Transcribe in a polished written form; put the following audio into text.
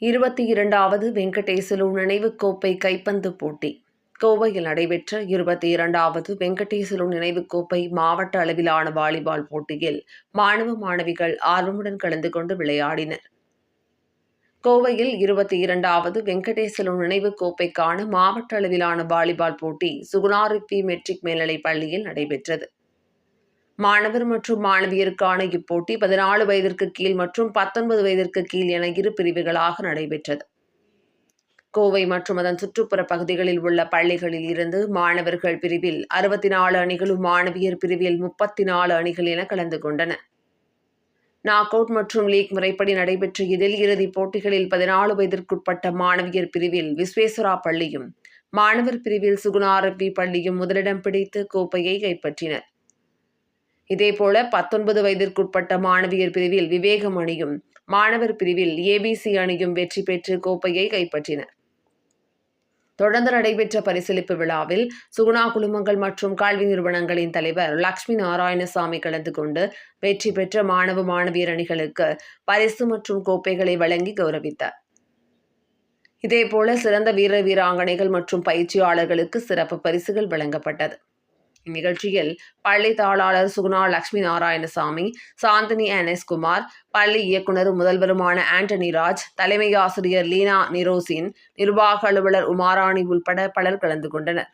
22வது வெங்கடேசலு நினைவுக் கோப்பை கைப்பந்து போட்டி கோவையில் நடைபெற்ற 22வது வெங்கடேசலு நினைவுக் கோப்பை மாவட்ட அளவிலான வாலிபால் போட்டியில் மாணவ மாணவிகள் ஆர்வமுடன் கலந்து கொண்டு விளையாடினர். கோவையில் 22வது வெங்கடேசலு நினைவுக் கோப்பைக்கான மாவட்ட அளவிலான வாலிபால் போட்டி சுகுணா ரிப்பி மெட்ரிக் மேல்நிலைப் பள்ளியில் நடைபெற்றது. மாணவர் மற்றும் மாணவியருக்கான இப்போட்டி 14 வயதிற்கு கீழ் மற்றும் 19 வயதிற்கு கீழ் என இரு பிரிவுகளாக நடைபெற்றது. கோவை மற்றும் அதன் சுற்றுப்புற பகுதிகளில் உள்ள பள்ளிகளில் இருந்து மாணவர்கள் பிரிவில் 64 அணிகளும் மாணவியர் பிரிவில் 34 அணிகள் என கலந்து கொண்டன. நாக் அவுட் மற்றும் லீக் முறைப்படி நடைபெற்ற இதில் இறுதிப் போட்டிகளில் 14 வயதிற்குட்பட்ட மாணவியர் பிரிவில் விஸ்வேஸ்வரா பள்ளியும் மாணவர் பிரிவில் சுகுணா ரிப்பி பள்ளியும் முதலிடம் பிடித்து கோப்பையை கைப்பற்றினர். இதேபோல 19 வயதிற்குட்பட்ட மாணவியர் பிரிவில் விவேகம் அணியும் மாணவர் பிரிவில் ஏபிசி அணியும் வெற்றி பெற்று கோப்பையை கைப்பற்றினர். தொடர்ந்து நடைபெற்ற பரிசளிப்பு விழாவில் சுகுணா குழுமங்கள் மற்றும் கல்வி நிறுவனங்களின் தலைவர் லட்சுமி நாராயணசாமி கலந்து கொண்டு வெற்றி பெற்ற மாணவ மாணவியர் அணிகளுக்கு பரிசு மற்றும் கோப்பைகளை வழங்கி கௌரவித்தார். இதேபோல சிறந்த வீரர் வீராங்கனைகள் மற்றும் பயிற்சியாளர்களுக்கு சிறப்பு பரிசுகள் வழங்கப்பட்டது. இந்நிகழ்ச்சியில் பள்ளி தாளாளர் சுகுணா லட்சுமி நாராயணசாமி, சாந்தினி என்.எஸ். குமார், பள்ளி இயக்குநரும் முதல்வருமான ஆண்டனி ராஜ், தலைமை ஆசிரியர் லீனா நிரோசின், நிர்வாக அலுவலர் உமாராணி உள்பட பலர் கலந்து கொண்டனர்.